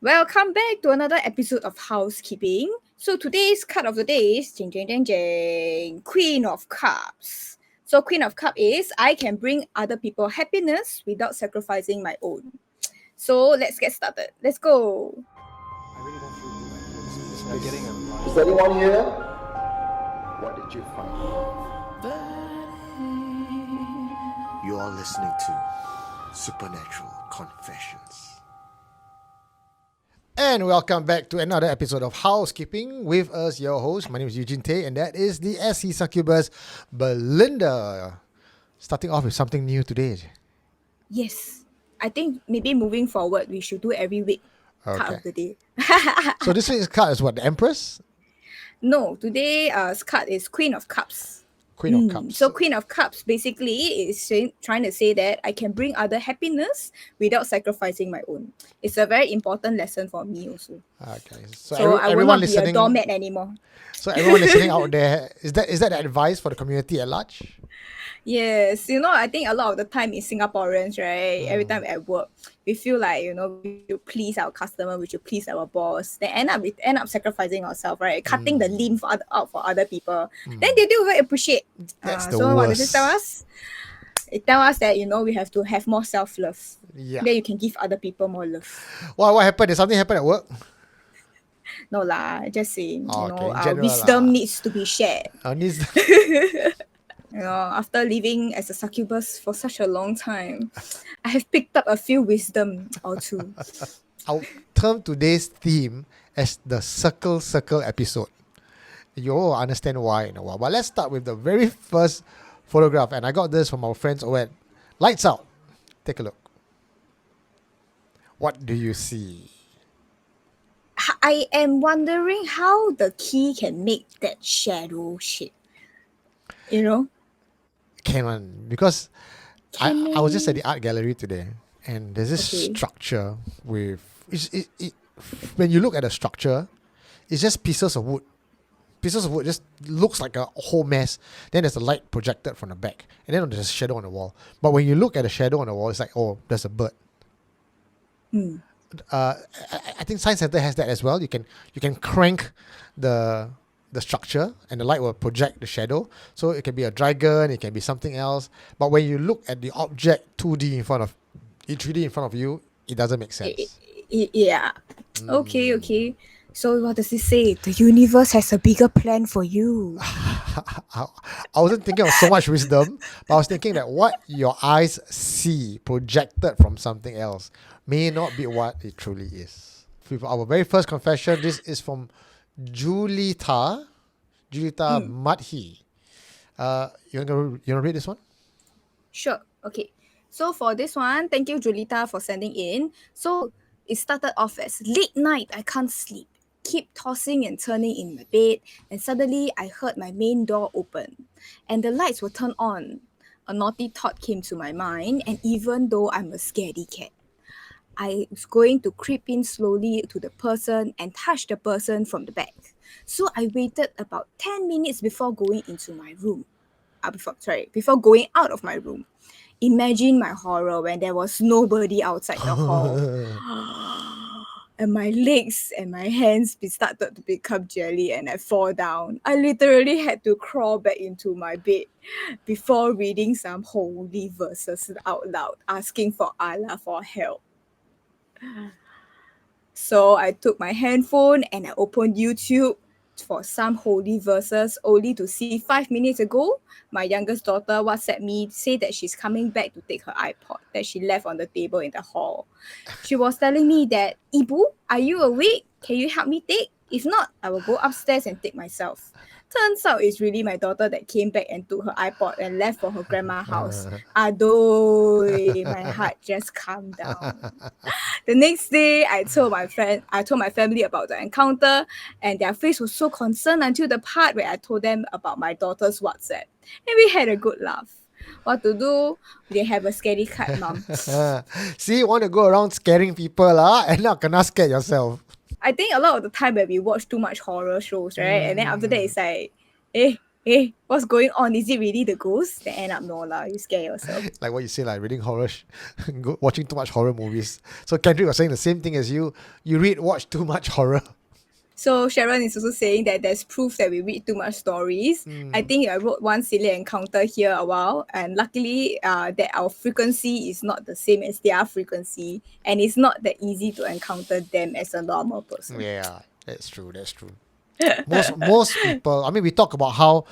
Welcome back to another episode of Housekeeping. So today's card of the day is Queen of Cups. So Queen of Cups is I can bring other people happiness without sacrificing my own. So let's get started. Let's go. I really don't feel good. This is getting a Is anyone here? What did you find? You are listening to Supernatural Confessions. And welcome back to another episode of Housekeeping with us, your host. My name is Eugene Tay, and that is the SC Succubus, Belinda. Starting off with something new today. Yes. I think maybe moving forward we should do every week card of the day. So this week's card is what, the Empress? No, today's card is Queen of Cups. Queen of Cups. So Queen of Cups basically is trying to say that I can bring other happiness without sacrificing my own. It's a very important lesson for me also. Okay. So I will not be a doormat anymore. So everyone listening out there, is that the advice for the community at large? Yes, I think a lot of the time in Singaporeans, right? Every time at work, we feel like we should please our customer, we should please our boss. Then we end up sacrificing ourselves, right? Cutting the lean out for other people. Then they do very appreciate. That's the so worst. what does it tell us? It tells us that we have to have more self-love. Yeah. Then you can give other people more love. What happened? Did something happen at work? No lah, just saying. Okay, in our general wisdom needs to be shared. After living as a succubus for such a long time, I have picked up a few wisdom or two. I'll term today's theme as the circle episode. You'll understand why in a while. But let's start with the very first photograph. And I got this from our friends over at Lights Out. Take a look. What do you see? I am wondering how the key can make that shadow shape. Came on, because I was just at the art gallery today, and there's this structure with when you look at the structure, it's just pieces of wood. Pieces of wood just looks like a whole mess. Then there's a light projected from the back, and then there's a shadow on the wall. But when you look at the shadow on the wall, it's like, oh, there's a bird. I think Science Center has that as well. You can crank the structure and the light will project the shadow. So it can be a dragon, it can be something else. But when you look at the object 3D in front of you, it doesn't make sense. Yeah. Okay. So what does it say? The universe has a bigger plan for you. I wasn't thinking of so much wisdom, but I was thinking that what your eyes see projected from something else may not be what it truly is. For our very first confession, this is from Julita Madhi. You want to read this one? Sure. Okay. So for this one, thank you, Julita, for sending in. So it started off as late night, I can't sleep. Keep tossing and turning in my bed, and suddenly I heard my main door open and the lights were turned on. A naughty thought came to my mind, and even though I'm a scaredy cat, I was going to creep in slowly to the person and touch the person from the back. So I waited about 10 minutes before going into my room. Before going out of my room. Imagine my horror when there was nobody outside the hall. And my legs and my hands started to become jelly and I fall down. I literally had to crawl back into my bed before reading some holy verses out loud, asking for Allah for help. So I took my handphone and I opened YouTube for some holy verses, only to see 5 minutes ago, my youngest daughter WhatsApp me, say that she's coming back to take her iPod that she left on the table in the hall. She was telling me that, Ibu, are you awake? Can you help me take? If not, I will go upstairs and take myself. Turns out it's really my daughter that came back and took her iPod and left for her grandma's house. Adoy, my heart just calmed down. The next day, I told my family about the encounter, and their face was so concerned until the part where I told them about my daughter's WhatsApp. And we had a good laugh. What to do? They have a scary cat, mom. See, you want to go around scaring people, and not gonna scare yourself. I think a lot of the time when we watch too much horror shows, right? And then after that, it's like, hey, what's going on? Is it really the ghost? Then end up no lah, you scare yourself. Like what you say, like reading horror, watching too much horror movies. So Kendrick was saying the same thing as you. You watch too much horror. So Sharon is also saying that there's proof that we read too much stories. I think I wrote one silly encounter here a while, and luckily that our frequency is not the same as their frequency, and it's not that easy to encounter them as a normal person. Yeah, that's true. That's true. most people. I mean, we talk about how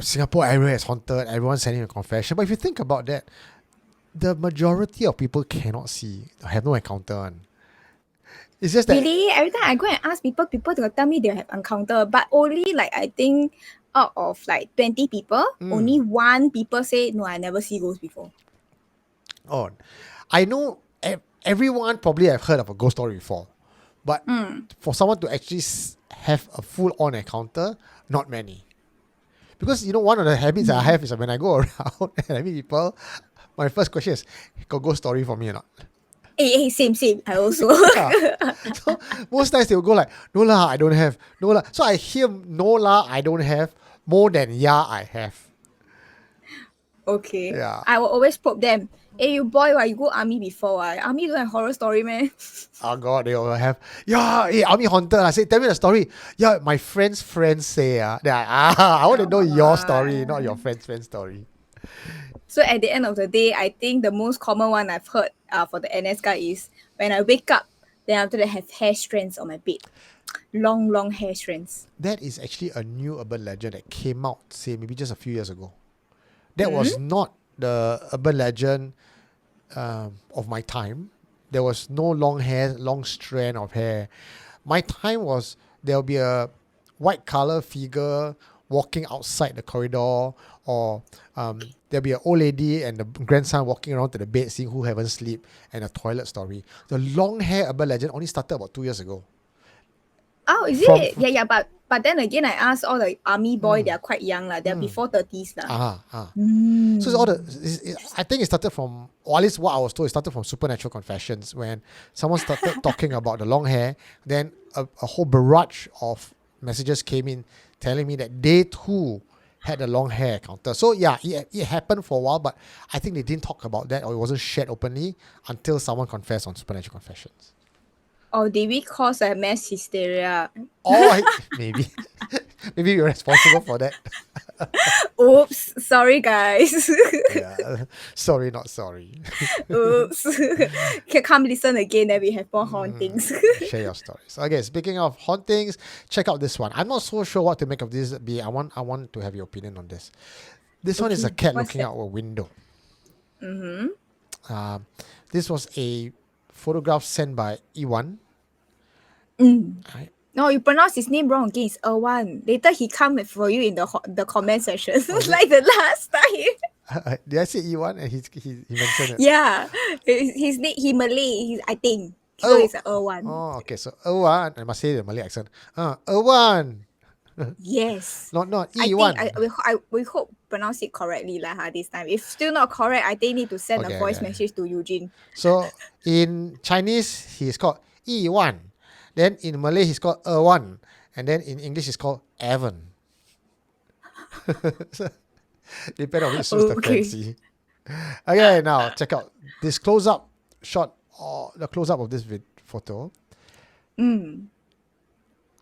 Singapore area is haunted. Everyone's sending a confession, but if you think about that, the majority of people cannot see, have no encounter on. It's just that Really? Every time I go and ask people will tell me they have encounter, but only like I think out of like 20 people, only one people say, no, I never see ghosts before. Oh, I know everyone probably have heard of a ghost story before, but for someone to actually have a full-on encounter, not many. Because one of the habits I have is that when I go around and I meet people, my first question is, got ghost story for me or not? Hey, same. I also. So most times they will go like, no lah, I don't have. No lah. So I hear no lah, I don't have more than yeah, I have. Okay. Yeah. I will always probe them. Hey, you boy, why you go army before? Army don't have horror story, man. Oh God, they all have. Yeah, hey, army haunted. I say, tell me the story. Yeah, my friends say. I want to know your story, not your friend's story. So at the end of the day, I think the most common one I've heard for the NS guy is when I wake up, then after that I have hair strands on my bed. Long hair strands. That is actually a new urban legend that came out, say, maybe just a few years ago. That was not the urban legend of my time. There was no long strand of hair. My time was there'll be a white color figure walking outside the corridor, or there'll be an old lady and the grandson walking around to the bed seeing who haven't slept, and a toilet story. The long hair urban legend only started about 2 years ago. Oh, is it? Yeah, but then again, I asked all the army boy, they are quite young lah. They're before 30s lah. So it's all I think it started from, or at least what I was told, it started from Supernatural Confessions, when someone started talking about the long hair. Then a whole barrage of messages came in telling me that they too had a long hair encounter. So yeah, it happened for a while, but I think they didn't talk about that, or it wasn't shared openly until someone confessed on Supernatural Confessions. Or did we cause a mass hysteria? Maybe you're responsible for that. Oops, sorry guys. Yeah. Sorry, not sorry. Oops. Can come listen again, then we have more hauntings. Share your stories. Okay, speaking of hauntings, check out this one. I'm not so sure what to make of this. I want to have your opinion on this. This one is a cat looking out a window. This was a photograph sent by Iwan. Right. No, you pronounce his name wrong again. It's Erwan. Later he come for you in the comment section. Like the last time. Did I say Iwan? And he mentioned it. Yeah. His name, he Malay, I think. So it's Erwan. Oh, okay. So Erwan, I must say the Malay accent. Erwan. Yes. Not I Iwan. think we hope pronounce it correctly this time. If still not correct, I think need to send a voice message to Eugene. So in Chinese, he is called Iwan. Then in Malay, he's called Erwan. And then in English, he's called Evan. Depending on which suits the fancy. Okay, now check out this close-up shot, or the close-up of this photo. When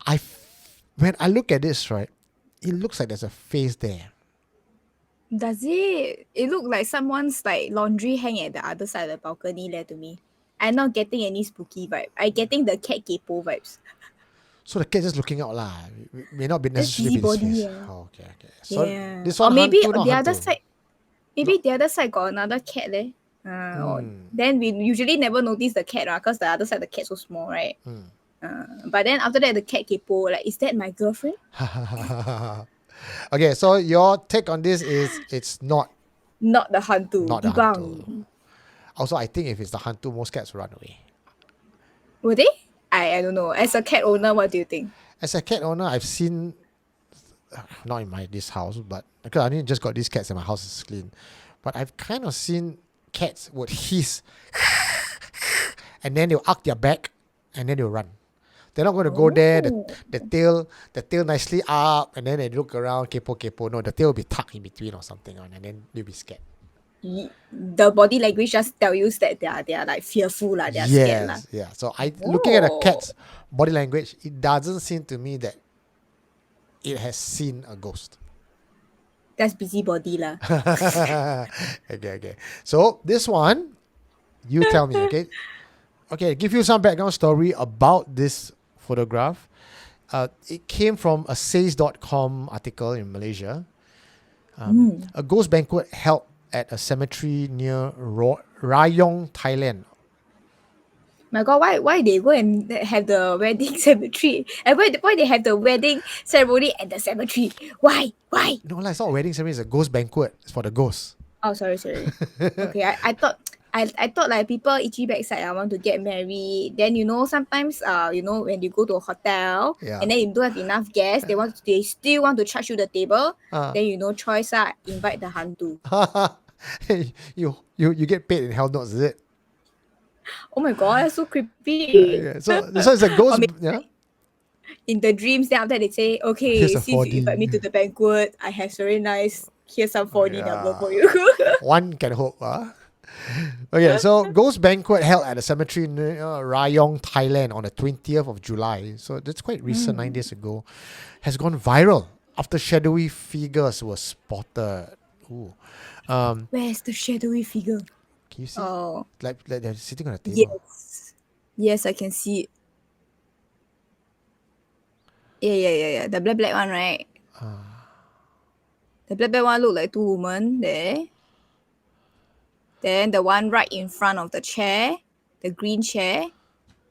I look at this, right, it looks like there's a face there. Does it? It look like someone's like laundry hanging at the other side of the balcony there to me. I'm not getting any spooky vibe. I'm getting the cat kepo vibes. So the cat just looking out lah. May not be necessarily be his face. Oh, okay. So this one, or maybe Hantu, the Hantu. other side. Maybe the other side got another cat there. Then we usually never notice the cat because the other side the cat so small, right? But then after that the cat kepo, like, is that my girlfriend? Okay, so your take on this is it's not the Hantu. Not the Debunked. Hantu. Also, I think if it's the Hantu, most cats run away. Would they? I don't know. As a cat owner, what do you think? As a cat owner, I've seen, not in this house, but because I only just got these cats and my house is clean, but I've kind of seen cats would hiss and then they'll arc their back and then they'll run. They're not going to go there. Oh. The tail nicely up, and then they look around, kepo. No, the tail will be tucked in between or something, and then you'll be scared. The body language just tell you that they are like fearful lah. They are scared lah. Yes, yeah. So looking at a Oh. cat's body language, it doesn't seem to me that it has seen a ghost. That's busybody lah. Okay. So this one, you tell me, okay? Okay, give you some background story about this photograph. It came from a says.com article in Malaysia. A ghost banquet held at a cemetery near Rayong, Thailand. My God, why they go and have the wedding cemetery? And why they have the wedding ceremony at the cemetery? Why? No, it's not a wedding ceremony, it's a ghost banquet. It's for the ghosts. Oh, sorry. Okay, I thought like people itchy backside. I want to get married. Then sometimes when you go to a hotel and then you don't have enough guests, they still want to charge you the table. Then choice invite the hantu. you get paid in hell notes, is it? Oh my God, that's so creepy. Yeah. So this one is a ghost. Yeah. In the dreams, then after they say, okay, Here's a since 4D. you invite me to the banquet, I have very nice. Here's some 4D number for you. One can hope. Okay, so ghost banquet held at a cemetery near Rayong, Thailand on the 20th of July. So that's quite recent, 9 days ago. Has gone viral after shadowy figures were spotted. Ooh. Where's the shadowy figure? Can you see? Oh, Like they're sitting on a table. yes, I can see it. Yeah. The black one, right? The black one look like two women there. Then the one right in front of the chair, the green chair,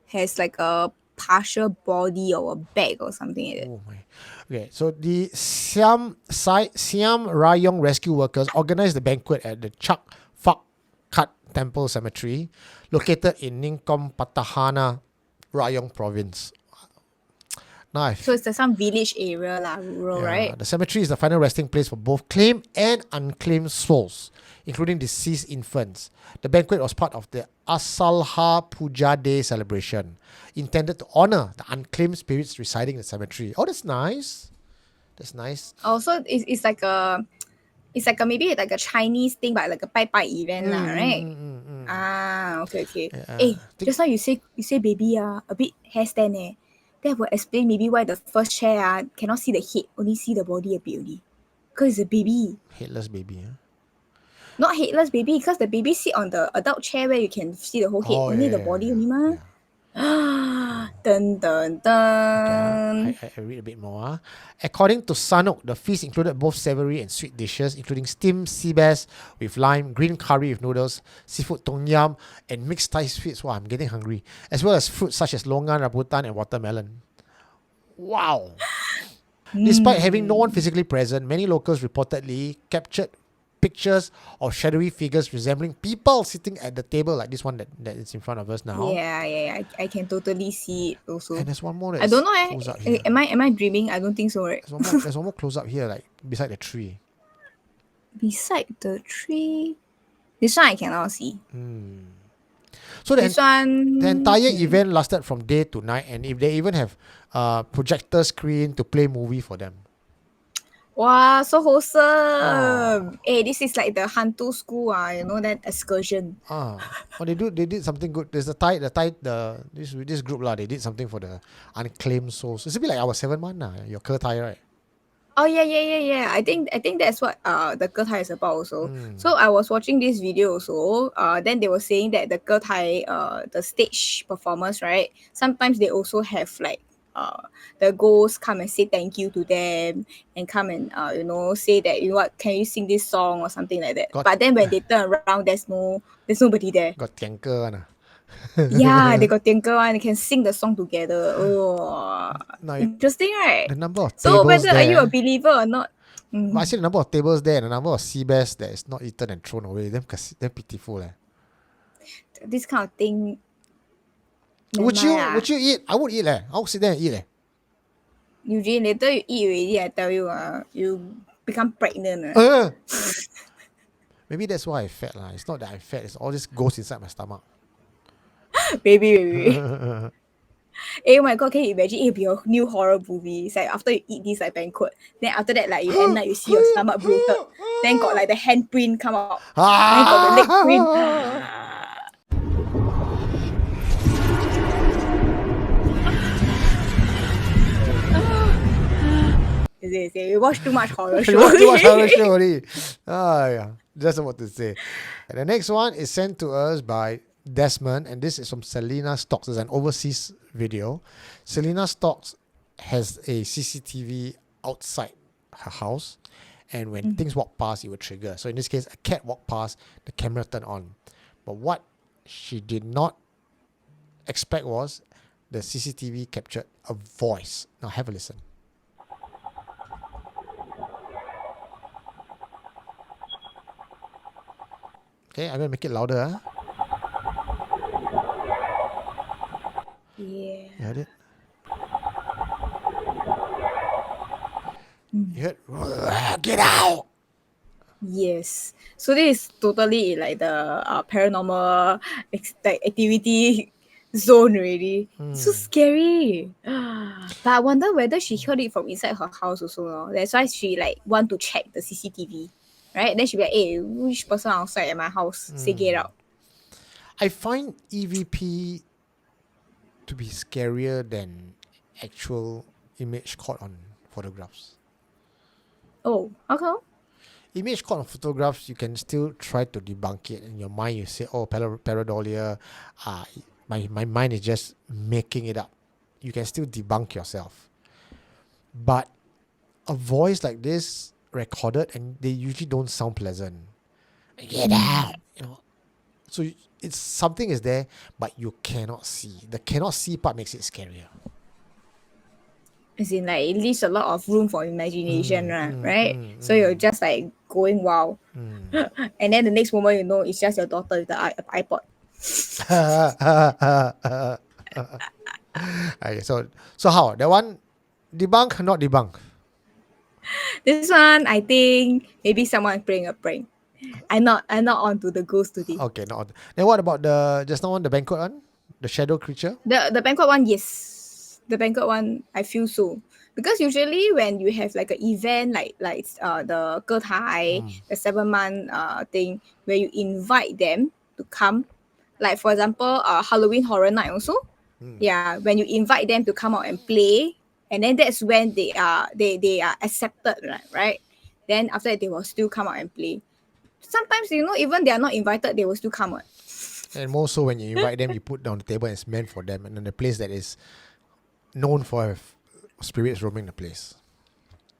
has like a partial body or a bag or something like that. Oh my. Okay, so the Siam Rayong rescue workers organized the banquet at the Chak Fak Kat Temple Cemetery, located in Ningkom Patahana, Rayong province. Now So it's some village area lah, rural, right? The cemetery is the final resting place for both claimed and unclaimed souls, including deceased infants. The banquet was part of the Asalha Puja Day celebration, intended to honor the unclaimed spirits residing in the cemetery. Oh, that's nice. Also, it's like a maybe like a Chinese thing, but like a pai event lah, right? Okay. Just now you say baby a bit hairstand eh. That will explain maybe why the first chair cannot see the head, only see the body a bit only. Because it's a baby. Headless baby. Not headless baby, because the baby sit on the adult chair where you can see the whole head, only the body only ma. Dun. Okay, I read a bit more. According to Sanok, the feast included both savory and sweet dishes, including steamed sea bass with lime, green curry with noodles, seafood tom yum, and mixed Thai sweets. Wow, I'm getting hungry. As well as fruits such as longan, rambutan, and watermelon. Wow. Despite having no one physically present, many locals reportedly captured pictures of shadowy figures resembling people sitting at the table like this one that is in front of us now. Yeah. I can totally see it also. And there's one more I don't know close up here. Am I dreaming? I don't think so, right? There's one more close up here, like beside the tree. Beside the tree. This one I cannot see. So This one the entire event lasted from day to night, and if they even have projector screen to play movie for them. Wow, so wholesome. Hey, this is like the Hantu school, that excursion. They did something good. There's this group lah. They did something for the unclaimed souls. It's a bit like our 7 month your Ke Thai, right? Oh yeah. I think that's what the Ke Thai is about also. So I was watching this video also. Then they were saying that the Ke Thai the stage performers, right? Sometimes they also have like the ghosts come and say thank you to them and come and say that what, can you sing this song or something like that. But then when they turn around, there's nobody there. Got tianke one. Yeah, they got tianke one. They can sing the song together. Oh, interesting, right? The number of tables so whether there, are you a believer or not? I see the number of tables there and the number of sea bass that is not eaten and thrown away. Them pitiful. This kind of thing. Would you eat? I would eat. I would sit there and eat. Eugene, later you eat already, I tell you, you become pregnant. Maybe that's why I fat. It's not that I'm fat. It's all this goes inside my stomach. Baby. Oh my god, can you imagine it'll be a new horror movie? It's like after you eat this like banquet, then after that like you at night you see your stomach bloated, then got like the handprint come out, then got the leg print. Is it? You watch too much horror show. You watch too much horror show already. Yeah. Just what to say. And the next one is sent to us by Desmond, and this is from Selena Stocks. It's an overseas video. Selena Stocks has a CCTV outside her house, and when things walk past, it will trigger. So in this case, a cat walked past, the camera turned on. But what she did not expect was the CCTV captured a voice. Now have a listen. Okay, I'm gonna make it louder. Huh? Yeah. You heard it? You heard? Get out! Yes. So this is totally like the paranormal like activity zone already. So scary. But I wonder whether she heard it from inside her house also. No? That's why she like want to check the CCTV. Right? Then she'll be like, hey, which person outside at my house? Say get out. I find EVP to be scarier than actual image caught on photographs. Oh, how come? Image caught on photographs, you can still try to debunk it. In your mind, you say, oh, pareidolia, my mind is just making it up. You can still debunk yourself. But a voice like this recorded, and they usually don't sound pleasant. Get out! You know, so it's something is there, but you cannot see. The cannot see part makes it scarier. As in like it leaves a lot of room for imagination, right? So you're just like going wow. And then the next moment you know it's just your daughter with the iPod. Okay, so how? That one debunk, not debunk? This one I think maybe someone playing a prank. I'm not onto the ghost today. Okay, not. Then what about the just now one, the banquet one? The shadow creature? The banquet one, yes. The banquet one, I feel so. Because usually when you have like an event like the Ge Tai, the 7-month thing, where you invite them to come, like for example, Halloween Horror Night also. Yeah, when you invite them to come out and play, and then that's when they are accepted, right? Then after that they will still come out and play. Sometimes even they are not invited, they will still come out. And more so when you invite them, you put down the table and it's meant for them, and then the place that is known for spirits roaming the place.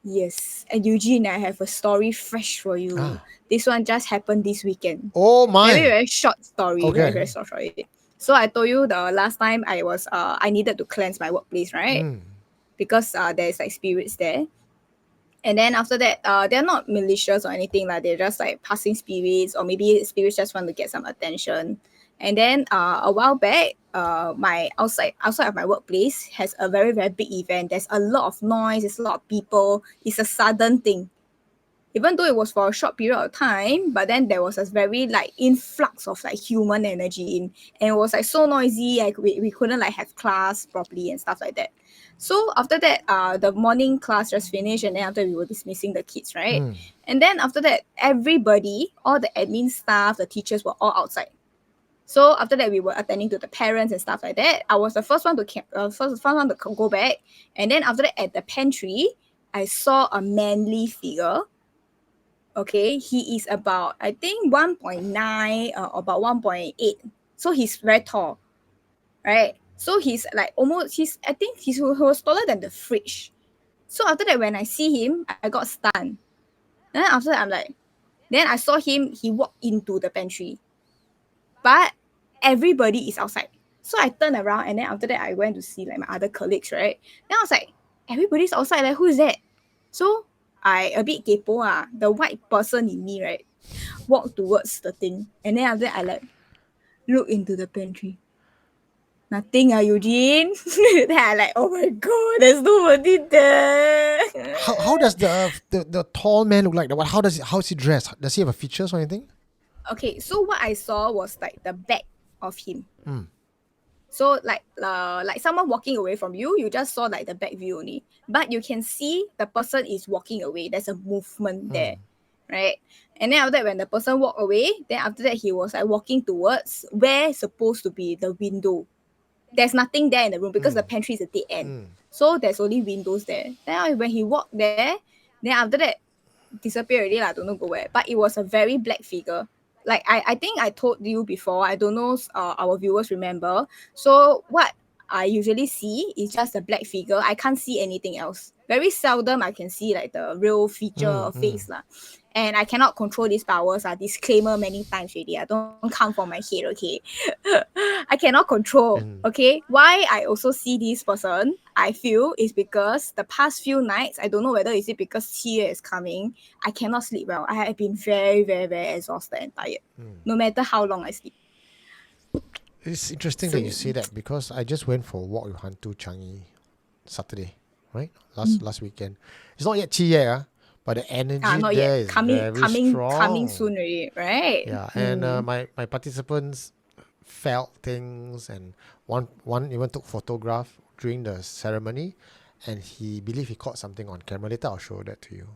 Yes, and Eugene, I have a story fresh for you. This one just happened this weekend. Oh my! Very short story. Okay. Very short story. So I told you the last time I needed to cleanse my workplace, right? Because there's like spirits there. And then after that, they're not malicious or anything, like they're just like passing spirits, or maybe spirits just want to get some attention. And then a while back, my outside of my workplace has a very, very big event. There's a lot of noise, there's a lot of people. It's a sudden thing. Even though it was for a short period of time, but then there was a very like influx of like human energy in, and it was like so noisy, like we couldn't like have class properly and stuff like that. So after that, the morning class just finished, and then after we were dismissing the kids, right? And then after that, everybody, all the admin staff, the teachers were all outside. So after that, we were attending to the parents and stuff like that. I was the first one to go back, and then after that, at the pantry, I saw a manly figure. Okay, he is about, I think 1.9 or about 1.8. So he's very tall, right? So he's like I think he was taller than the fridge. So after that, when I see him, I got stunned. Then after that, then I saw him, he walked into the pantry. But everybody is outside. So I turned around, and then after that, I went to see like my other colleagues, right? Then I was like, everybody's outside, like who is that? So I a bit kaypoh, the white person in me, right, walked towards the thing. And then after that, I like look into the pantry. Nothing, Eugene. Then I like, oh my god, there's nobody there. How does the tall man look like? How is he dressed? Does he have a features or anything? Okay, so what I saw was like the back of him. So like someone walking away from you, you just saw like the back view only. But you can see the person is walking away. There's a movement there, right? And then after that, when the person walked away, then after that he was like walking towards where supposed to be the window. There's nothing there in the room because the pantry is a dead end. So there's only windows there. Then when he walked there, then after that disappear already lah, don't know go where. But it was a very black figure. Like I think I told you before. I don't know our viewers remember. So what I usually see is just a black figure. I can't see anything else. Very seldom I can see like the real feature face lah. And I cannot control these powers. Disclaimer many times already. I don't come from my head, okay? I cannot control, okay? Why I also see this person, I feel, is because the past few nights, I don't know whether is it because Tia is coming, I cannot sleep well. I have been very, very, very exhausted and tired, no matter how long I sleep. It's interesting that you say that because I just went for a walk with Hantu Changi Saturday, right? Last weekend. It's not yet tea yet, but the energy not there yet. is Coming, very coming, strong. coming soon already, right? Yeah, and my participants felt things, and one even took photograph during the ceremony, and he believed he caught something on camera. Later I'll show that to you.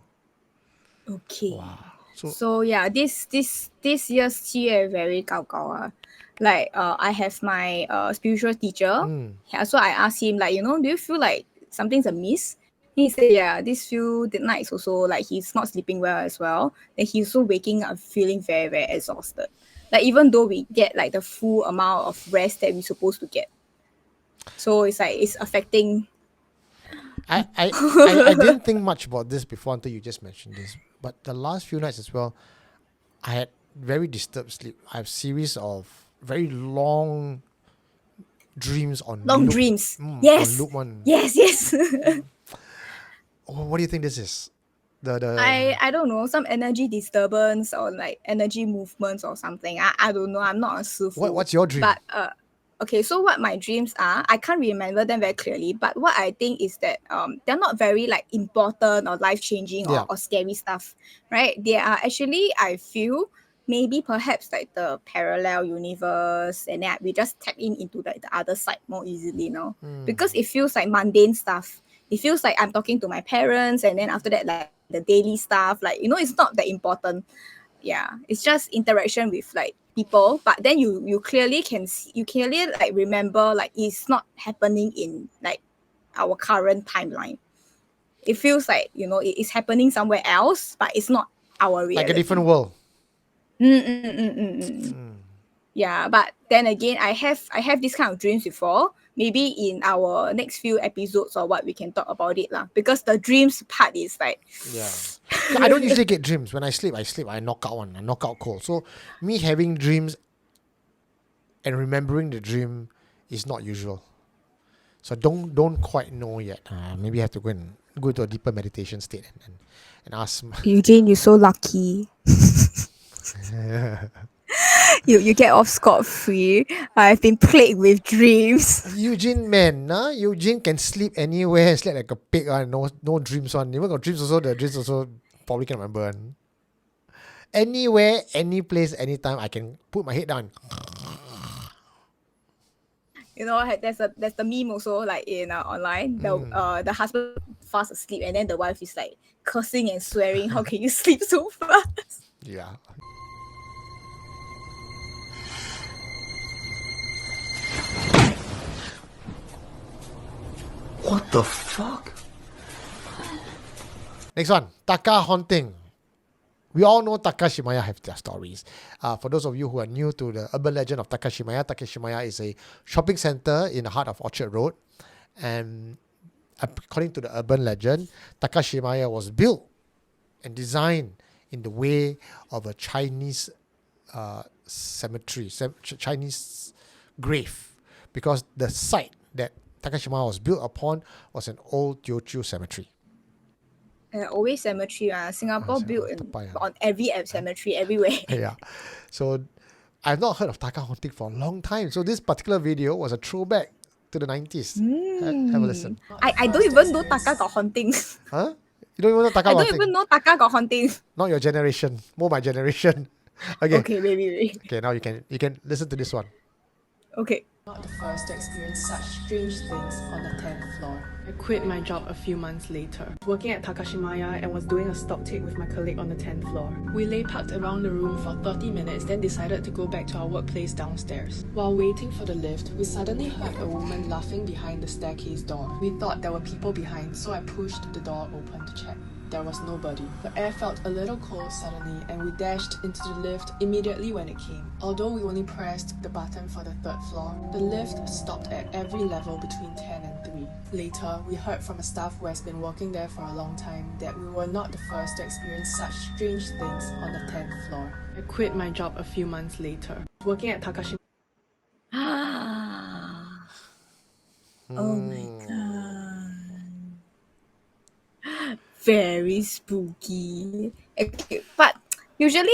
Okay. Wow. So yeah, this year's TA very gao gao. Like I have my spiritual teacher. Yeah, so I asked him like, do you feel like something's amiss? He said, yeah, these few nights also, like he's not sleeping well as well. Then he's also waking up feeling very, very exhausted. Like even though we get like the full amount of rest that we're supposed to get. So it's like it's affecting. I didn't think much about this before until you just mentioned this. But the last few nights as well, I had very disturbed sleep. I have series of very long dreams on Long loop. dreams. On Yes. loop one. Yes. What do you think this is? I don't know, some energy disturbance or like energy movements or something. I don't know. I'm not a Sifu. What's your dream? But okay, so what my dreams are, I can't remember them very clearly. But what I think is that they're not very like important or life changing or scary stuff, right? They are actually, I feel, maybe perhaps like the parallel universe, and then we just tap into like the other side more easily now, because it feels like mundane stuff. It feels like I'm talking to my parents, and then after that, like the daily stuff, like it's not that important. Yeah, it's just interaction with like people. But then you clearly can see, you clearly like remember like it's not happening in like our current timeline. It feels like it is happening somewhere else, but it's not our reality. Like a different world. Yeah, but then again, I have this kind of dreams before. Maybe in our next few episodes or what, we can talk about it lah. Because the dreams part is like, I don't usually get dreams. When I sleep, I knock out cold. So me having dreams and remembering the dream is not usual. So don't quite know yet. Maybe I have to go to a deeper meditation state and ask. Eugene, you're so lucky. You get off scot-free. I've been plagued with dreams. Eugene, man, Eugene can sleep anywhere, sleep like a pig. No dreams one. Even got dreams also. The dreams also probably can remember one. Anywhere, any place, anytime, I can put my head down. There's the meme also like in online. The husband fast asleep and then the wife is like cursing and swearing. How can you sleep so fast? Yeah. What the fuck? Next one, Taka Haunting. We all know Takashimaya have their stories. For those of you who are new to the urban legend of Takashimaya is a shopping center in the heart of Orchard Road. And according to the urban legend, Takashimaya was built and designed in the way of a Chinese cemetery, Chinese grave, because the site that Takashimaya was built upon was an old Teochew cemetery. Always cemetery. Singapore built on every cemetery everywhere. Yeah. So I've not heard of Taka Haunting for a long time. So this particular video was a throwback to the 90s. Have a listen. I don't even know Taka got haunting. Huh? You don't even know Taka I Haunting? don't even know Taka got haunting. Not your generation. More my generation. Okay. Okay, maybe. Okay, now you can listen to this one. Okay. Not the first to experience such strange things on the 10th floor. I quit my job a few months later, working at Takashimaya, and was doing a stock take with my colleague on the 10th floor. We lay parked around the room for 30 minutes, then decided to go back to our workplace downstairs. While waiting for the lift, we suddenly heard a woman laughing behind the staircase door. We thought there were people behind, so I pushed the door open to check. There was nobody. The air felt a little cold suddenly, and we dashed into the lift immediately when it came. Although we only pressed the button for the 3rd floor, the lift stopped at every level between 10 and 3. Later, we heard from a staff who has been working there for a long time that we were not the first to experience such strange things on the 10th floor. I quit my job a few months later, working at Takashimaya. Oh my god. Very spooky. Okay, but usually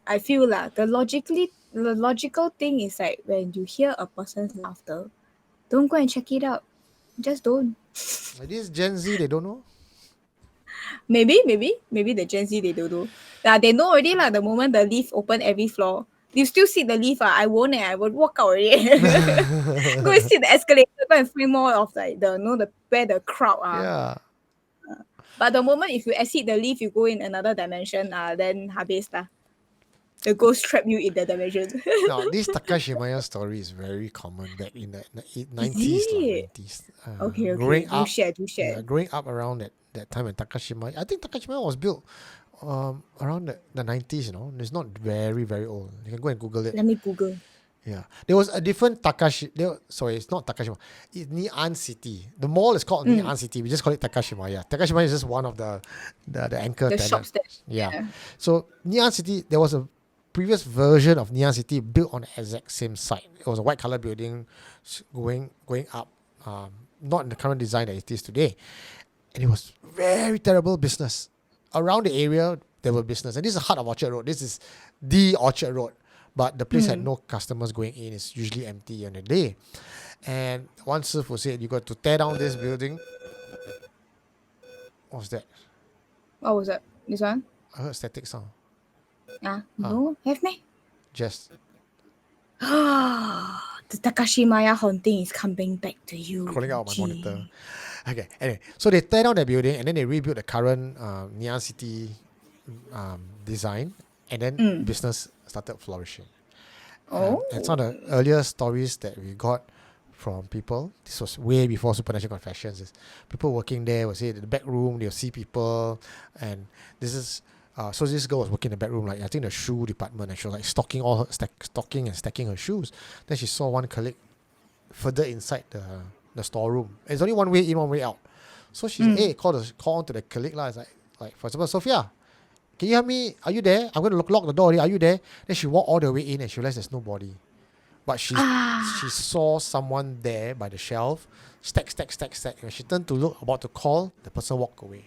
I feel the logical thing is like when you hear a person's laughter, don't go and check it out. Just don't. This Gen Z, they don't know. Maybe the Gen Z they don't know. They know already the moment the lift open every floor. You still see the lift, I won't I would walk out already. Go and see the escalator, go and find more of the where the crowd are. Yeah. But the moment if you exit the lift, you go in another dimension, then habis lah. The ghost trap you in the dimension. Now, this Takashimaya story is very common back in the 90s. it? 90s. Okay. Growing Do up, share. yeah, growing up around that time when Takashimaya, I think Takashimaya was built around the 90s, It's not very, very old. You can go and Google it. Let me Google. Yeah. There was a different sorry, it's not Takashimaya. It's Ngee City. The mall is called Ngee City. We just call it Takashimaya. Takashimaya is just one of the anchor The tenants. shops there. Yeah. So Ngee City, there was a previous version of Ngee City built on the exact same site. It was a white color building going up, not in the current design that it is today. And it was very terrible business. Around the area, there were business. And this is the heart of Orchard Road. This is the Orchard Road. But the place had no customers going in. It's usually empty on the day. And one Sifu said, you got to tear down this building. What was that? What was that? This one? I heard static sound. No, have me? Just The Takashimaya haunting is coming back to you. crawling out of my Gee. monitor. Okay, anyway. So they tear down the building and then they rebuilt the current Ngee City design. And then business started flourishing. Oh. And some of the earlier stories that we got from people, this was way before Supernatural Confessions, is people working there will say in the back room, they'll see people. And this is, so this girl was working in the back room, I think the shoe department, and she was stocking and stacking her shoes. Then she saw one colleague further inside the storeroom. It's only one way in, one way out. So she said, hey, call on to the colleague. It's like, for example, Sophia, can you help me? Are you there? I'm going to lock the door already. Are you there? Then she walked all the way in and she realized there's nobody. But she saw someone there by the shelf, stack. When she turned to look, about to call, the person walked away.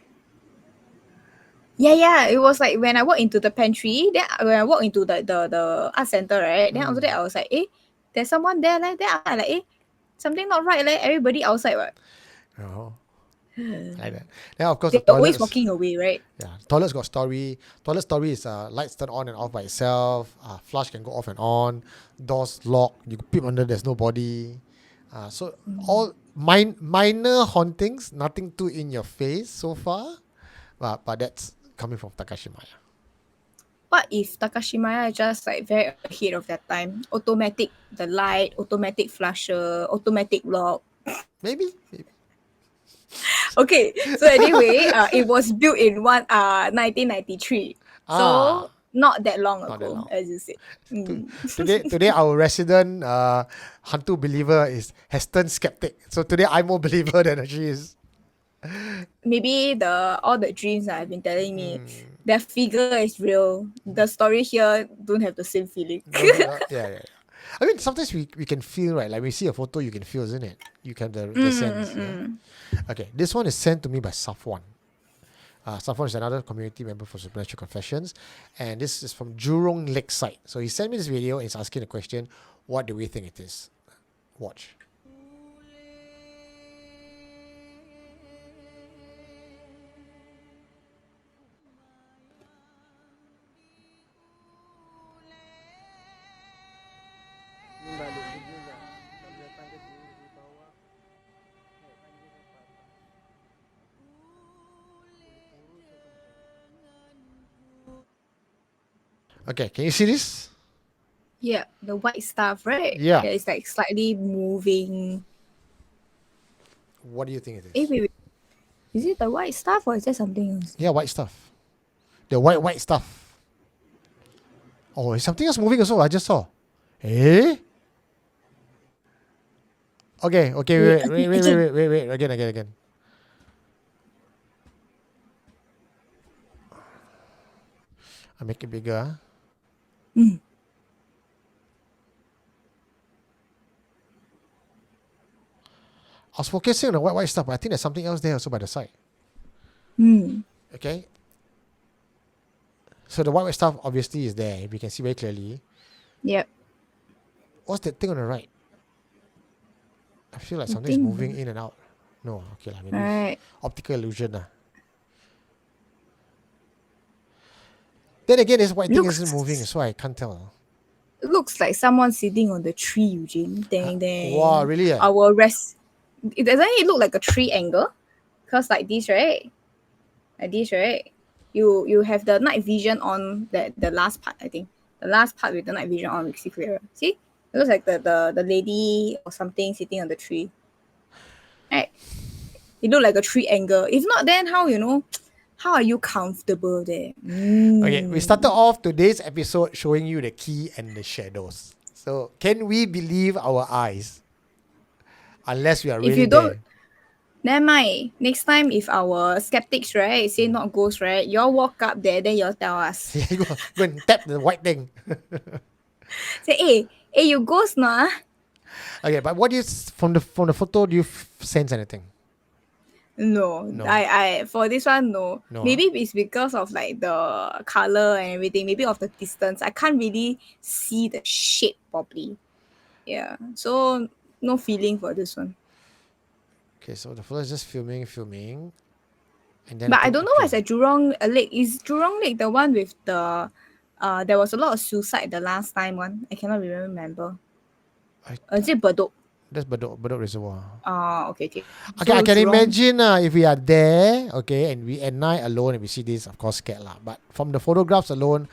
Yeah. It was like when I walked into the pantry, then when I walked into the art center, right? Then after that, I was like, there's someone there. Then I'm like, something not right. Everybody outside, right? Oh. Like that. Then of course They're the always toilets, walking away, right? yeah, toilets got story. Toilet story is lights turn on and off by itself. Flush can go off and on. Doors locked. You peep under, there's nobody. So all minor hauntings, nothing too in your face so far. But that's coming from Takashimaya. What if Takashimaya is just very ahead of that time? Automatic the light, automatic flusher, automatic lock. Maybe. Okay, so anyway, it was built in 1993. So not that long Not ago, that long. as you said. Today our resident Hantu believer has turned skeptic. So today I'm more believer than she is. Maybe all the dreams that I've been telling me, their figure is real. The story here don't have the same feeling. Yeah. I mean, sometimes we can feel, right? Like we see a photo, you can feel, isn't it? You can the sense. Yeah? Okay, this one is sent to me by Safwan. Safwan is another community member for Supernatural Confessions, and this is from Jurong Lakeside. So he sent me this video and he's asking the question, what do we think it is? Watch. Okay, can you see this? Yeah, the white stuff, right? Yeah. It's like slightly moving. What do you think it Eh, is? wait. Is it the white stuff or is there something else? Yeah, white stuff. The white stuff. Oh, is something else moving also? I just saw. Eh? Okay, wait. Again. I make it bigger. I was focusing on the white stuff, but I think there's something else there also by the side. Okay. So the white stuff obviously is there. We can see very clearly. Yep. What's that thing on the right? I feel like something's moving in and out. No, okay lah. Maybe Right. optical illusion lah. Then again, this white thing isn't moving, so I can't tell. It looks like someone sitting on the tree, Eugene. Dang, dang. Wow, really? Our rest. Doesn't it look like a tree angle? Because like this, right? Like this, right? You have the night vision on the last part, I think. The last part with the night vision on, we see clearer. See? It looks like the lady or something sitting on the tree. Right? It looked like a tree angle. If not, then how are you comfortable there? Okay, we started off today's episode showing you the key and the shadows. So can we believe our eyes? Unless we are really If you don't, there. never mind. Next time, if our skeptics, right, say not ghost, right, y'all walk up there, then y'all tell us. Yeah, go and tap the white thing. Say, hey, you ghost nah? Okay, but what do you from the photo? Do you sense anything? No, I for this one, no. No, Maybe it's because of like the color and everything. Maybe of the distance, I can't really see the shape properly. Yeah, so no feeling for this one. Okay, so the photo is just filming, and then. But I don't know what's at Jurong Lake. Is Jurong Lake the one with the there was a lot of suicide the last time one? I cannot remember. Is it Bedok? That's Bedok Reservoir. Okay. Okay, So I can Jurong- imagine if we are there, okay, and we at night alone and we see this, of course, scared lah. But from the photographs alone,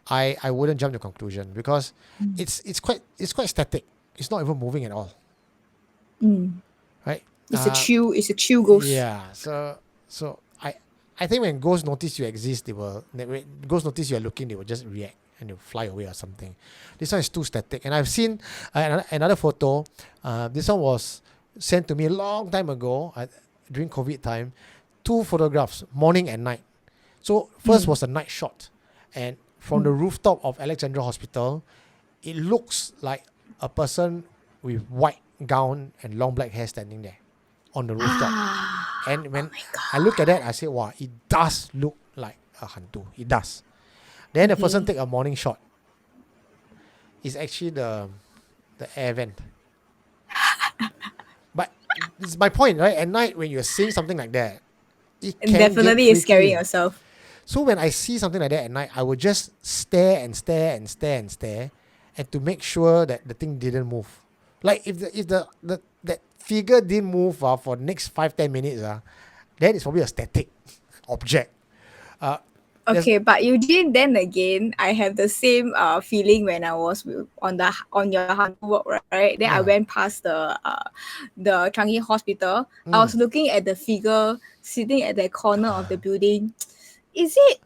I wouldn't jump to conclusion because it's quite static. It's not even moving at all. Right? It's a chill ghost. Yeah. So I think when ghosts notice you exist, when ghosts notice you are looking, they will just react and they'll fly away or something. This one is too static. And I've seen another photo. This one was sent to me a long time ago during COVID time. 2 photographs, morning and night. So first was a night shot. And from the rooftop of Alexandra Hospital, it looks like a person with white gown and long black hair standing there on the rooftop. And when I look at that, I say, wow, it does look like a hantu. It does. Then the person take a morning shot. It's actually the air vent. But it's my point, right? At night, when you're seeing something like that, it can Definitely get is scaring freaky. yourself. So when I see something like that at night, I would just stare and to make sure that the thing didn't move. Like if that figure didn't move for the next 5-10 minutes, then it's probably a static object. Okay, but Eugene, then again, I have the same feeling when I was on your Hantu walk, right? Then I went past the Changi hospital. I was looking at the figure sitting at the corner of the building. Is it?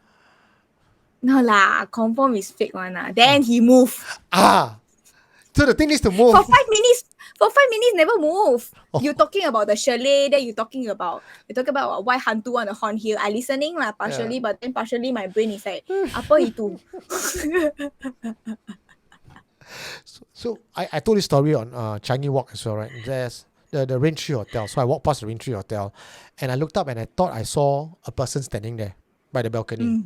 No lah, confirm is fake one lah. Then he moved. So the thing needs to move. For 5 minutes, never move. You talking about the chalet, then you talking about why Hantu on the horn hill. I listening lah partially, but then partially my brain is like, apa itu? So I told this story on Changi Walk as well, right? There's the Rain Tree Hotel. So I walked past the Rain Tree Hotel and I looked up and I thought I saw a person standing there by the balcony.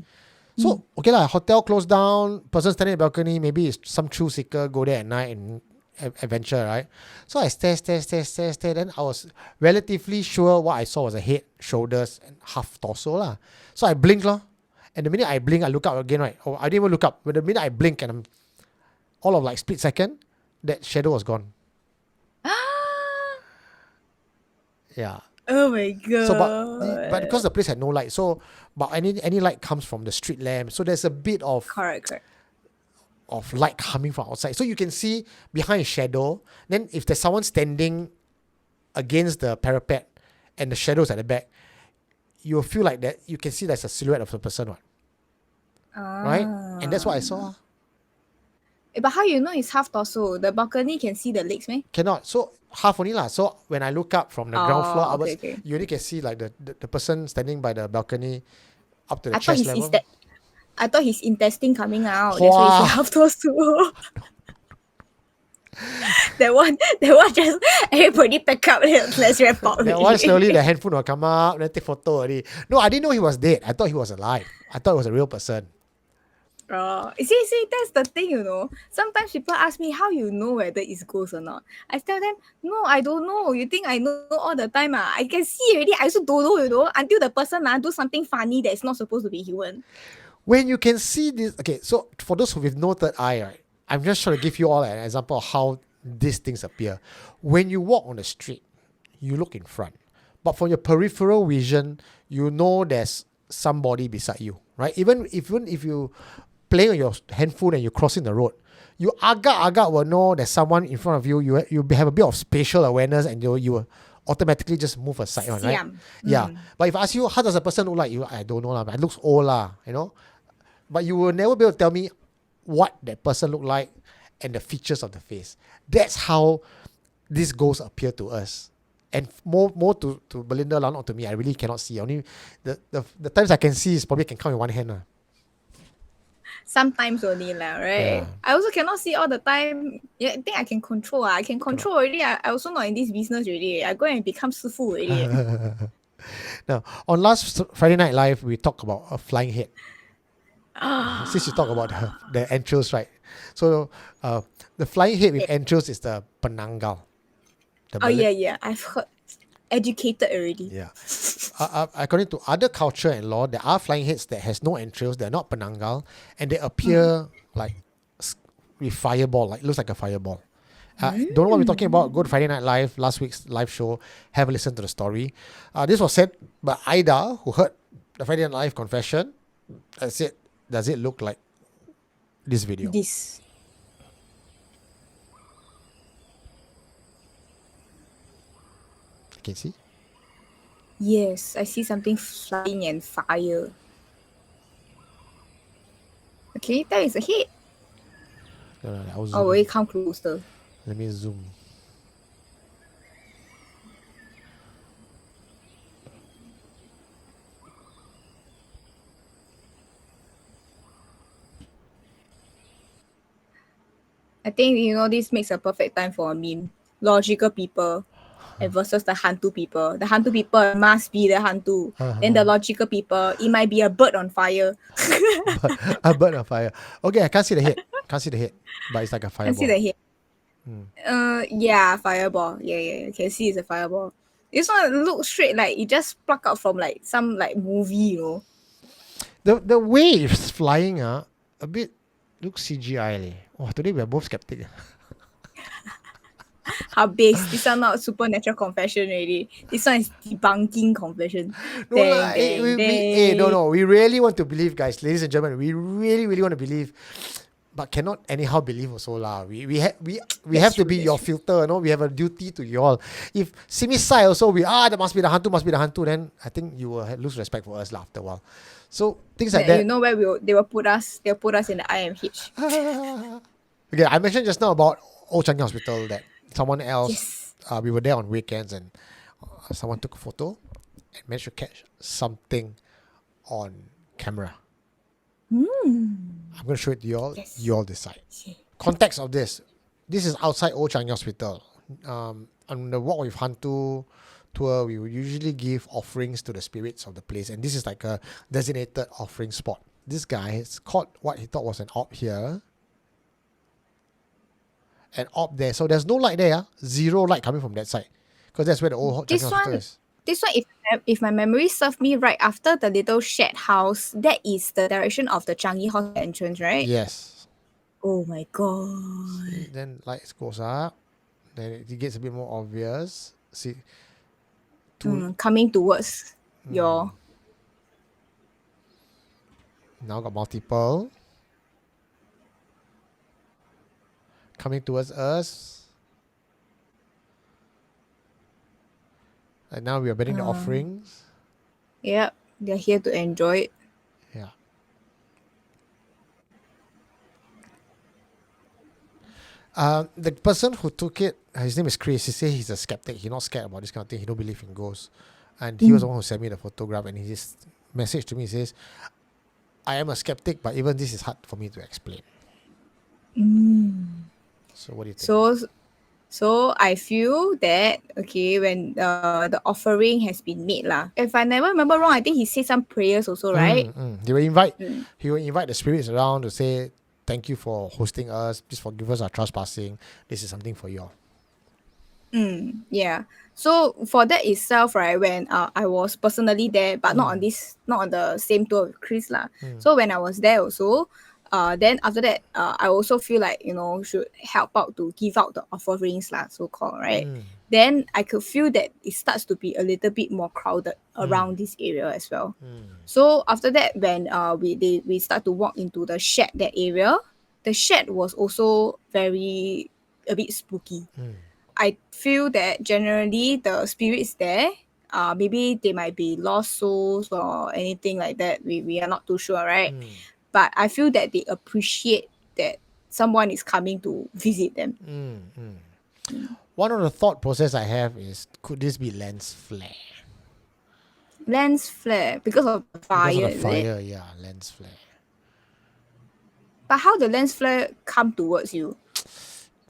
So, okay lah, hotel closed down, person standing in the balcony, maybe it's some thrill seeker, go there at night and adventure, right? So I stare, then I was relatively sure what I saw was a head, shoulders, and half torso lah. So I blinked lah. And the minute I blink, I look up again, right? Oh, I didn't even look up. But the minute I blink and I'm all of like split second, that shadow was gone. Yeah. Oh my god. So but because the place had no light, so but any light comes from the street lamp. So there's a bit of correct. of light coming from outside. So you can see behind a shadow. Then if there's someone standing against the parapet and the shadows at the back, you'll feel like that you can see there's a silhouette of the person, right? And that's what I saw. But how you know it's half torso? The balcony can see the legs, man. Cannot. So half only lah. So when I look up from the ground floor upwards, okay. you only can see like the person standing by the balcony up to the I thought chest level. I thought his intestine coming out. That's Wow. why he half torso. that one just everybody pack up. Let's wrap up. That one slowly the handphone will come up, then take photo already. No, I didn't know he was dead. I thought he was alive. I thought it was a real person. See, that's the thing, you know. Sometimes people ask me how you know whether it's ghost or not. I tell them, no, I don't know. You think I know all the time? I can see already. I also don't know, you know, until the person do something funny that's not supposed to be human. When you can see this, okay, so for those with no third eye, right, I'm just trying to give you all an example of how these things appear. When you walk on the street, you look in front. But from your peripheral vision, you know there's somebody beside you, right? Even if you playing on your handphone and you're crossing the road, you agak will know there's someone in front of you. You have a bit of spatial awareness and you will automatically just move aside, right? Yeah. But if I ask you, how does a person look like? I don't know, but it looks old, you know? But you will never be able to tell me what that person looked like and the features of the face. That's how these ghosts appear to us. And more to Belinda, not to me. I really cannot see. Only the times I can see is probably can count in one hand. Sometimes only right? Yeah. I also cannot see all the time. Yeah, I think I can control. I can control already. I also not in this business already. I go and become 师傅 already. Now, on last Friday Night Live, we talked about a flying head. Since you talk about the entrails, right? So the flying head with entrails is the penanggal. Yeah. I've heard. Educated already. Yeah. According to other culture and law, there are flying heads that has no entrails. They're not penanggal, and they appear like with fireball, like looks like a fireball. Don't know what we're talking about? Go to Friday Night Live, last week's live show. Have a listen to the story. This was said by Ida, who heard the Friday Night Live confession. I said, does it look like this video? This. You can see? Yes, I see something flying and fire. Okay, that is a hit. I'll zoom Oh, in. wait, come closer. Let me zoom. I think, you know, this makes a perfect time for a meme. Logical people versus the Hantu people. The Hantu people must be the Hantu. Then the logical people, it might be a bird on fire. A bird on fire. Okay, I can't see the head. Can't see the head. But it's like a fireball. Can see the head. Yeah, fireball. Yeah. You can see it's a fireball. This one looks straight like it just plucked out from like some like movie, you know. The waves flying a bit looks CGI leh. Oh, today we are both skeptic. How base? This one not supernatural confession already. This one is debunking confession. No, no. We really want to believe, guys, ladies and gentlemen. We really, really want to believe, but cannot anyhow believe also lah. We have to be your filter. No, we have a duty to you all. If Simi side also that must be the Hantu. Then I think you will lose respect for us lah after a while. So things like that. You know where they will put us. They'll put us in the IMH. Okay, I mentioned just now about Old Changi Hospital that someone else, we were there on weekends and someone took a photo and managed to catch something on camera. I'm going to show it to you all. Yes. You all decide. Context of this. This is outside Old Changi Hospital. On the Walk with Hantu tour, we would usually give offerings to the spirits of the place. And this is like a designated offering spot. This guy has caught what he thought was an orb here. An orb there. So there's no light there. Zero light coming from that side. Because that's where the old Changi Hospital is. This one, if my memory serves me right, after the little shed house, that is the direction of the Changi Hospital entrance, right? Yes. Oh my god. See, then lights goes up. Then it gets a bit more obvious. See, Coming towards your... now got multiple. coming towards us. And now we are burning the offerings. Yep, they're here to enjoy it. Yeah. The person who took it, his name is Chris. He says he's a skeptic. He's not scared about this kind of thing. He don't believe in ghosts. And he was the one who sent me the photograph, and he just messaged to me. He says, I am a skeptic, but even this is hard for me to explain. So what do you think? So I feel that, okay, when the offering has been made lah. If I never remember wrong, I think he said some prayers also, right? He will invite the spirits around to say, thank you for hosting us. Please forgive us our trespassing. This is something for you all. Yeah. So for that itself, right, when I was personally there, but not on the same tour with Chris lah. So when I was there also, then after that, I also feel like, should help out to give out the offerings lah, so called, right? Then I could feel that it starts to be a little bit more crowded around this area as well. So after that, when we start to walk into the shed, that area, the shed was also a bit spooky. I feel that generally the spirits there, maybe they might be lost souls or anything like that. We are not too sure, right? But I feel that they appreciate that someone is coming to visit them. One of the thought process I have is, could this be lens flare? Lens flare because of the fire. Because of the is fire, it? yeah, lens flare. But how the lens flare come towards you?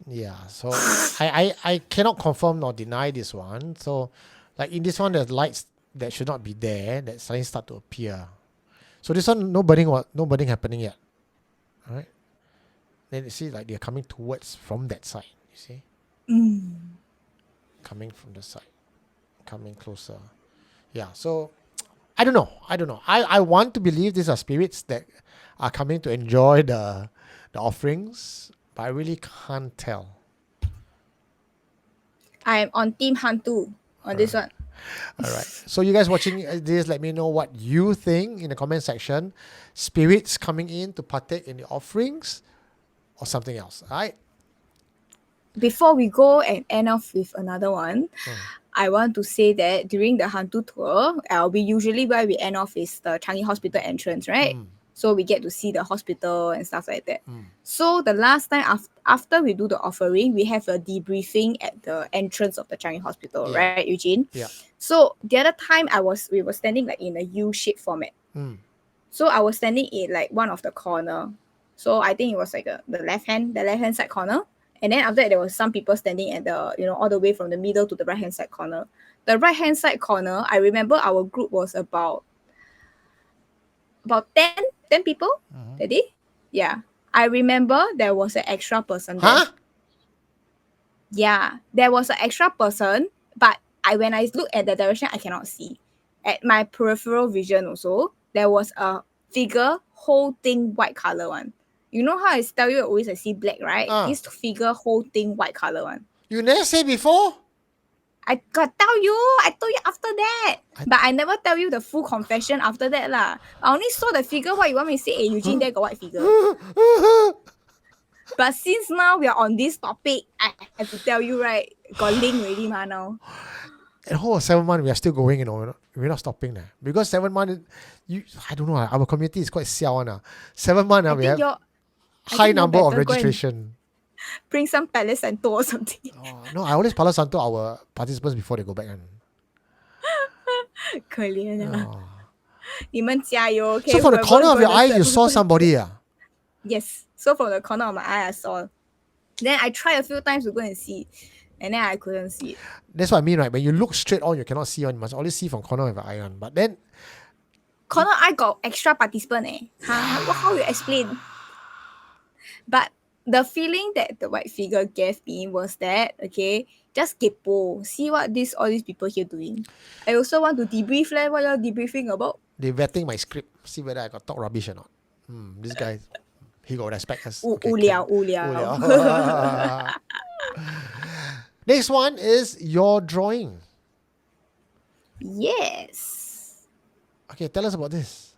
Yeah, so I cannot confirm nor deny this one. So, like in this one, there's lights that should not be there that suddenly start to appear. So this one, no burning happening yet. All right. Then you see, like they're coming towards from that side. You see, coming from the side, coming closer. Yeah. So I don't know. I want to believe these are spirits that are coming to enjoy the offerings, but I really can't tell. I'm on Team Hantu on this one. All right. So you guys watching this, let me know what you think in the comment section. Spirits coming in to partake in the offerings or something else. All right. Before we go and end off with another one, I want to say that during the Hantu tour, we usually where we end off is the Changi Hospital entrance, right? So we get to see the hospital and stuff like that. So the last time after we do the offering, we have a debriefing at the entrance of the Changi Hospital, right, Eugene? Yeah. So the other time we were standing like in a U-shaped format. So I was standing in like one of the corner. So I think it was like the left hand side corner. And then after that, there was some people standing at the, all the way from the middle to the right hand side corner. The right hand side corner, I remember our group was about 10 people that day. Yeah. I remember there was an extra person there. Huh? Yeah. There was an extra person, but when I look at the direction, I cannot see. At my peripheral vision also, there was a figure holding white color one. You know how I tell you always I see black, right? This figure holding white color one. You never say before? I got tell you. I told you after that. But I never tell you the full confession after that lah. I only saw the figure. What you want me to say? Hey, Eugene, there got white figure. But since now we are on this topic, I have to tell you, right? Got link already ma now. And whole 7 months, we are still going, we're not stopping there. Because 7 months, I don't know, our community is quite siao. 7 months, we have high number of registration. Bring some Palo Santo or something. No, I always Palo Santo our participants before they go back. 可怜啊。你们加油, okay? So from the corner of your eye, you saw somebody? Yes. So from the corner of my eye, I saw. Then I tried a few times to go and see. And then I couldn't see it. That's what I mean, right? When you look straight on, you cannot see on. You must always see from corner of your eye on. But then... Corner eye got extra participant How you explain? But the feeling that the white figure gave me was that, okay, just kepo. See what all these people here doing. I also want to debrief what you're debriefing about. They vetting my script. See whether I got talk rubbish or not. This guy, he got respect us. Okay, Next one is your drawing. Yes. Okay, tell us about this.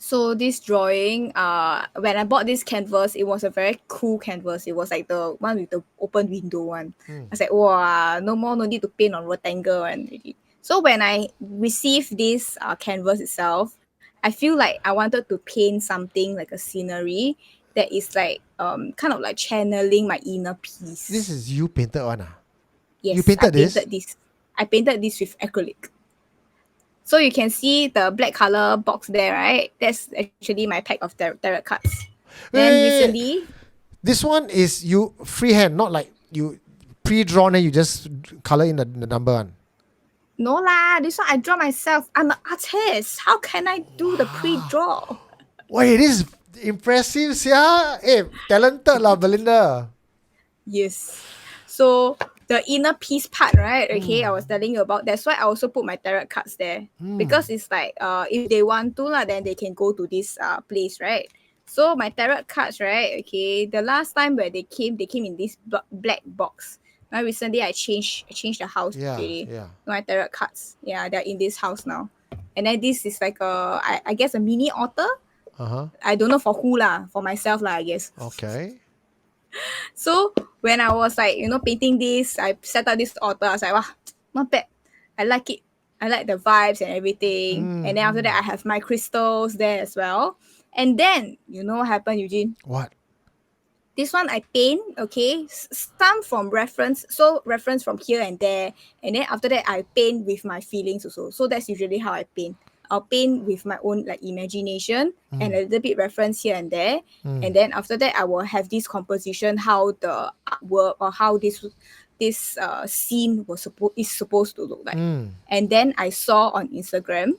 So this drawing, when I bought this canvas, it was a very cool canvas. It was like the one with the open window one. I was like, wow, no need to paint on rectangle and really. So when I received this canvas itself, I feel like I wanted to paint something like a scenery that is like kind of like channeling my inner peace. This is you painted one, ah? Yes, You painted this? I painted this with acrylic. So you can see the black color box there, right? That's actually my pack of tarot cards. Then Wait. recently, This one is you freehand, not like you pre-drawn and you just color in the number one. no lah, this one I draw myself. I'm an artist. How can I do the pre-draw? Wait, this is impressive, sia. Hey, talented lah, Belinda. Yes. So the inner peace part, right? Okay, I was telling you about. That's why I also put my tarot cards there because it's like if they want to lah, then they can go to this place, right? So my tarot cards, right? Okay, the last time where they came in this black box. Now recently I changed the house. Yeah. My tarot cards, yeah, they're in this house now. And then this is like I guess a mini altar. I don't know for who lah, for myself lah, I guess. Okay. So when I was like, painting this, I set up this altar. I was like, wow, not bad. I like it. I like the vibes and everything. And then after that, I have my crystals there as well. And then, you know what happened, Eugene? What? This one I paint, okay, some from reference. So reference from here and there. And then after that, I paint with my feelings also. So that's usually how I paint. I'll paint with my own like imagination and a little bit reference here and there. And then after that, I will have this composition, how the artwork or how this scene is supposed to look like. And then I saw on Instagram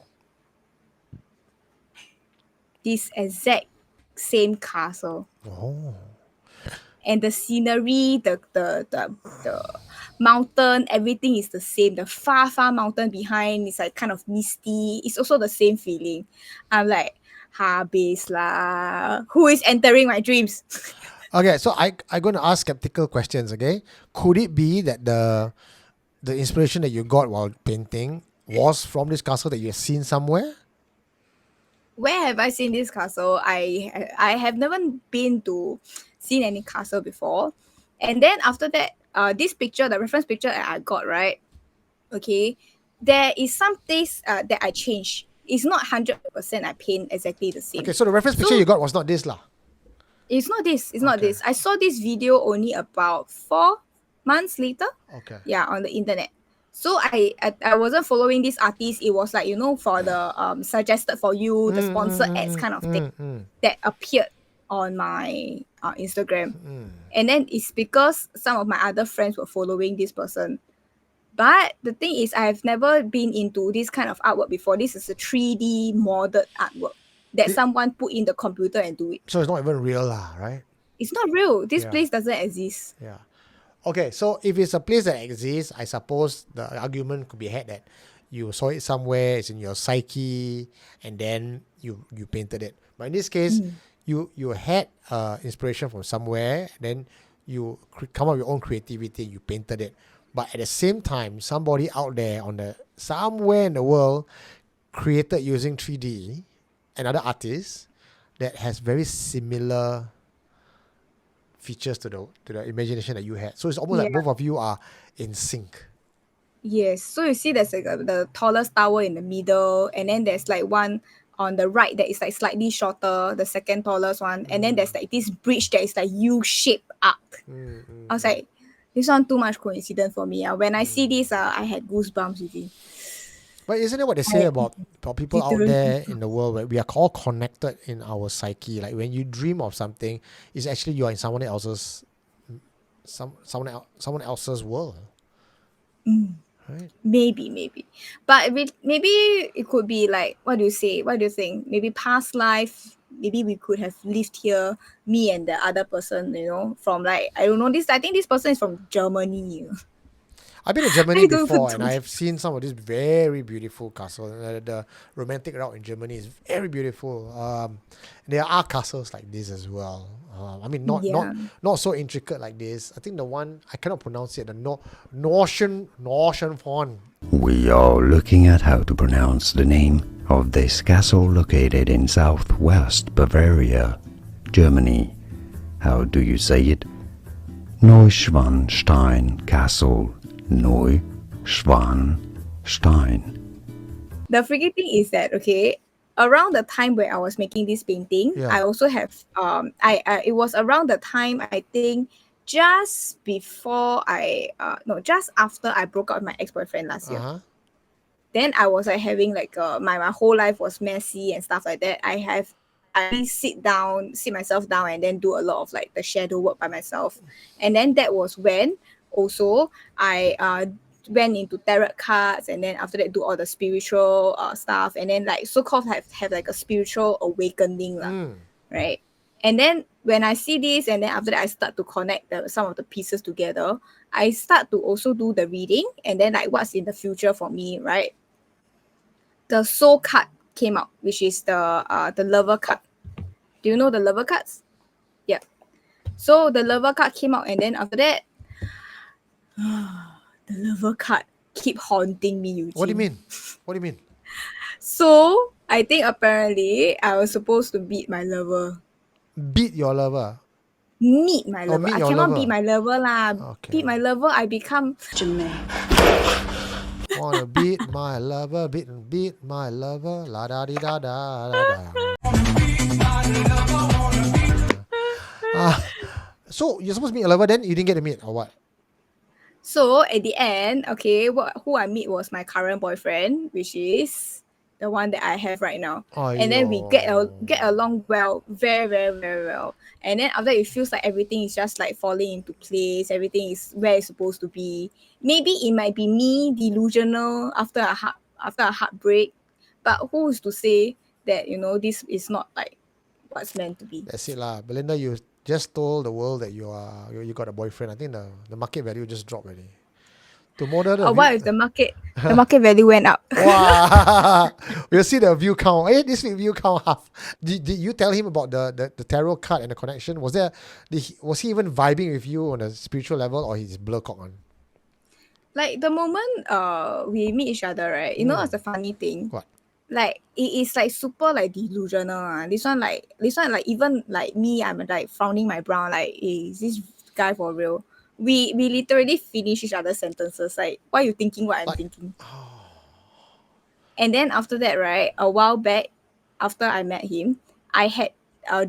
this exact same castle. Oh. And the scenery, the mountain, everything is the same. The far mountain behind is like kind of misty. It's also the same feeling. I'm like, habis lah. Who is entering my dreams? Okay, so I'm going to ask skeptical questions, okay? Could it be that the inspiration that you got while painting was from this castle that you have seen somewhere? Where have I seen this castle? I have never seen any castle before. And then after that, this picture, the reference picture that I got, right? Okay, there is some things that I changed. It's not 100% I paint exactly the same. Okay, so the reference picture you got was not this lah. It's not this. It's not this. I saw this video only about 4 months later. Okay. Yeah, on the internet. So I wasn't following this artist. It was like, for the suggested for you, the sponsor ads kind of thing that appeared on my Instagram. And then it's because some of my other friends were following this person. But the thing is, I have never been into this kind of artwork before. This is a 3D modeled artwork that someone put in the computer and do it. So it's not even real lah, right? It's not real. This place doesn't exist. Yeah. Okay, so if it's a place that exists, I suppose the argument could be had that you saw it somewhere, it's in your psyche, and then you painted it. But in this case, you had inspiration from somewhere, then you come up with your own creativity, you painted it. But at the same time, somebody out there somewhere in the world created using 3D, another artist that has very similar features to the imagination that you had. So it's almost like both of you are in sync. Yes. So you see there's like the tallest tower in the middle, and then there's like one on the right that is like slightly shorter, the second tallest one. And then there's like this bridge that is like U-shaped arc. I was like, this one too much coincidence for me. When I see this, I had goosebumps with it. But isn't it what they say about people out there in the world where we are all connected in our psyche? Like when you dream of something, it's actually you are in someone else's world. Right? Maybe. But maybe it could be like, what do you say? What do you think? Maybe past life, maybe we could have lived here, me and the other person, from like, I don't know, I think this person is from Germany. I've been to Germany before and I've seen some of this very beautiful castle. The romantic route in Germany is very beautiful. There are castles like this as well. Not so intricate like this. I think the one, I cannot pronounce it, the Norsen font. We are looking at how to pronounce the name of this castle located in southwest Bavaria, Germany. How do you say it? Neuschwanstein Castle. Neuschwanstein. The freaky thing is that, okay, around the time where I was making this painting, Yeah. I also have it was around the time, I think, just after I broke up with my ex-boyfriend last year. Uh-huh. Then I was like having like my whole life was messy and stuff like that. I really sit myself down and then do a lot of like the shadow work by myself. And then that was when also I went into tarot cards, and then after that do all the spiritual stuff, and then like so-called have like a spiritual awakening lah, right? And then when I see this, and then after that I start to connect some of the pieces together, I start to also do the reading, and then like what's in the future for me, right? The soul card came out, which is the lover card. Do you know the lover cards? Yeah. So the lover card came out, and then after that, the lover card keep haunting me, Eugene. What do you mean? What do you mean? So I think apparently I was supposed to beat my lover. Beat your lover. Meet my lover. meet I your cannot lover. beat my lover lah. Okay. Beat my lover, I become Wanna beat my lover, beat my lover, la da di da da da da. So you're supposed to meet your lover, then you didn't get to meet, or what? So at the end, okay, who I meet was my current boyfriend, which is the one that I have right now. And then we get along well, very, very, very well. And then after it feels like everything is just like falling into place. Everything is where it's supposed to be. Maybe it might be me delusional after a heartbreak, but who's to say that this is not like what's meant to be? That's it lah. Belinda, you just told the world that you got a boyfriend. I think the market value just dropped already. Tomorrow What if the market value went up? Wow. We'll see the view count. Hey, this week view count half. Did you tell him about the tarot card and the connection? Was he even vibing with you on a spiritual level, or he's blur cock on? Like the moment we meet each other, right? You know what's the funny thing? What? Like it is like super like delusional. This one like even like me, I'm like frowning my brow like, is this guy for real? We literally finish each other's sentences. Like, why are you thinking what I'm thinking? And then after that, right, a while back, after I met him, I had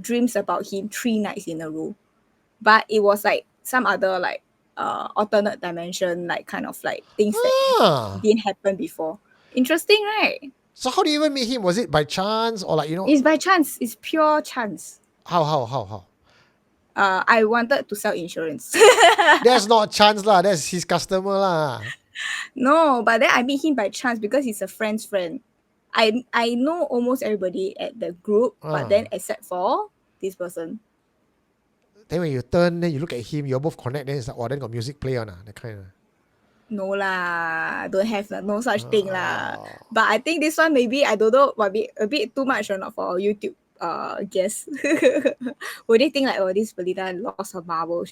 dreams about him 3 nights in a row. But it was like some other like alternate dimension, like kind of like things that didn't happen before. Interesting, right? So how do you even meet him? Was it by chance, or like It's by chance. It's pure chance. How? I wanted to sell insurance. That's not chance lah. That's his customer lah. No, but then I meet him by chance because he's a friend's friend. I know almost everybody at the group, but then except for this person. Then when you turn, then you look at him, you're both connect, then it's like, then got music play on that kind of. No lah, don't have no such thing lah. But I think this one maybe, I don't know, might be a bit too much or not for YouTube guess. Would they think like, oh, this Belinda lost her marble?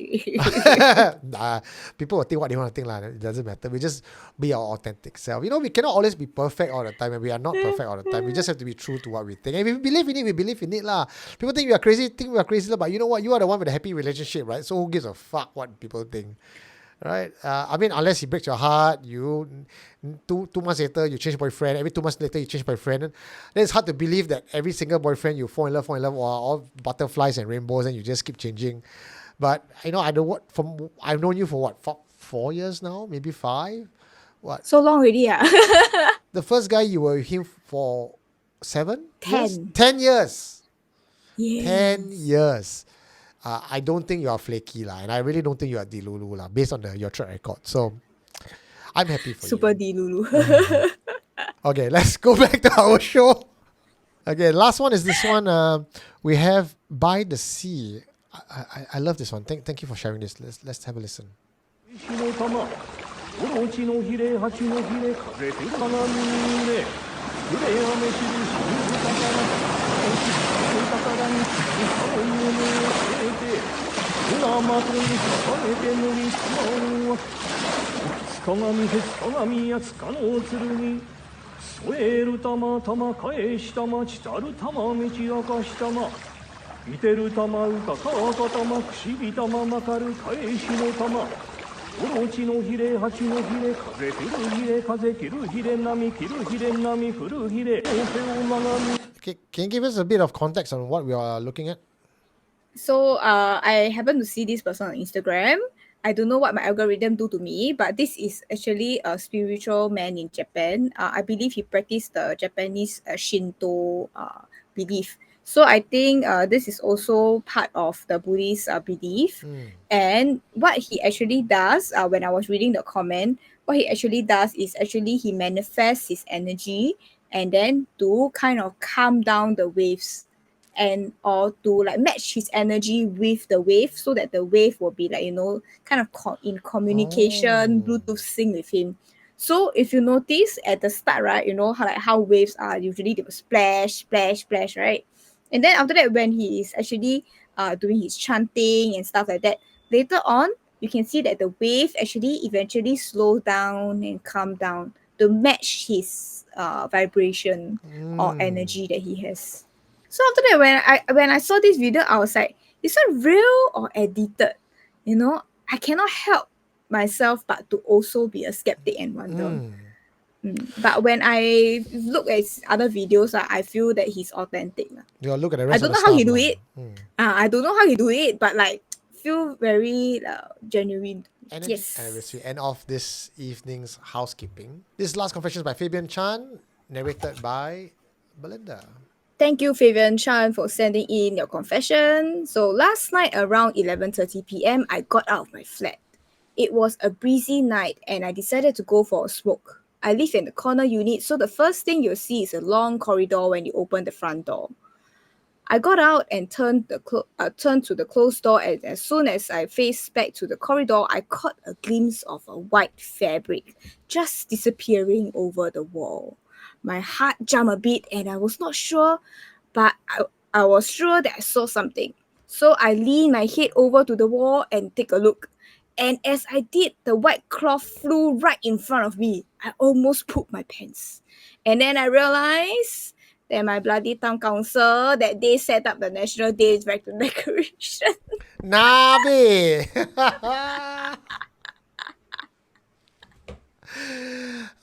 Nah, people will think what they want to think lah. It doesn't matter. We just be our authentic self. We cannot always be perfect all the time, and we are not perfect all the time. We just have to be true to what we think. And if we believe in it, we believe in it lah. People think we are crazy, but you know what? You are the one with a happy relationship, right? So who gives a fuck what people think? Right? I mean, unless he breaks your heart, you two months later you change boyfriend. Every 2 months later you change boyfriend. Then it's hard to believe that every single boyfriend you fall in love, are all butterflies and rainbows, and you just keep changing. But I've known you for what, 4 years now, maybe 5. What? So long already, yeah. The first guy you were with him for 7? 10. 10 years. Yes. 10 years. I don't think you are flaky lah, and I really don't think you are delulu lah, based on your track record. So I'm happy for Super you. delulu. Okay, let's go back to our show. Okay, last one is this one. We have By the Sea. I love this one. Thank you for sharing this. Let's have a listen. 添える玉玉返し玉ちたる玉道明かし玉見てる玉うかかか玉くしび玉まかる返しの玉オロチのひれ蜂のひれ風降るひれ風切るひれ波切るひれ波降るひれ手を眺め Can you give us a bit of context on what we are looking at? So I happen to see this person on Instagram. I don't know what my algorithm do to me, but this is actually a spiritual man in Japan. I believe he practiced the Japanese Shinto belief. So I think this is also part of the Buddhist belief. And what he actually does, when I was reading the comment, what he actually does is actually he manifests his energy and then to kind of calm down the waves and or to like match his energy with the wave so that the wave will be like, you know, kind of in communication, Bluetooth sync with him. So if you notice at the start, right, you know how waves are, usually they will splash, splash, splash, right? And then after that, when he is actually doing his chanting and stuff like that, later on, you can see that the wave actually eventually slows down and calm down to match his vibration or energy that he has. So after that, when I saw this video, I was like, is it real or edited? You know, I cannot help myself but to also be a skeptic and wonder. But when I look at his other videos, I feel that he's authentic. You look at the I rest don't of know the how he stuff, do lah. it. I don't know how he do it, but like feel very genuine. Yes. Anniversary. End of this evening's housekeeping. This is Last Confessions by Fabian Chan, narrated by Belinda. Thank you, Fabian Chan, for sending in your confession. So last night around 11:30 p.m., I got out of my flat. It was a breezy night and I decided to go for a smoke. I live in the corner unit, so the first thing you'll see is a long corridor when you open the front door. I got out and turned to the closed door, and as soon as I faced back to the corridor, I caught a glimpse of a white fabric just disappearing over the wall. My heart jumped a bit and I was not sure, but I was sure that I saw something. So I leaned my head over to the wall and take a look. And as I did, the white cloth flew right in front of me. I almost pooped my pants. And then I realized that my bloody town council that day set up the National Day decoration. Nabi!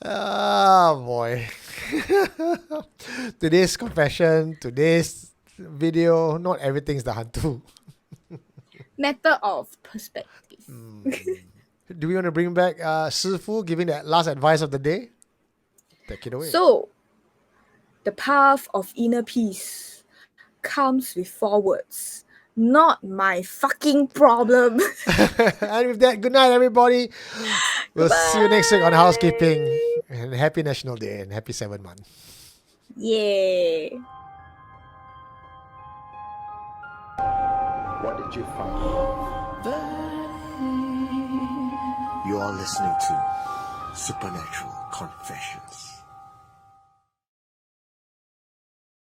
Oh boy. Today's confession, today's video, not everything's the Hantu. Matter of perspective. Do we want to bring back Shifu giving that last advice of the day? Take it away. So, the path of inner peace comes with 4 words. Not my fucking problem. And with that, good night, everybody. We'll see you next week on Housekeeping. And happy National Day and happy 7th month. Yeah. What did you find? You are listening to Supernatural Confessions.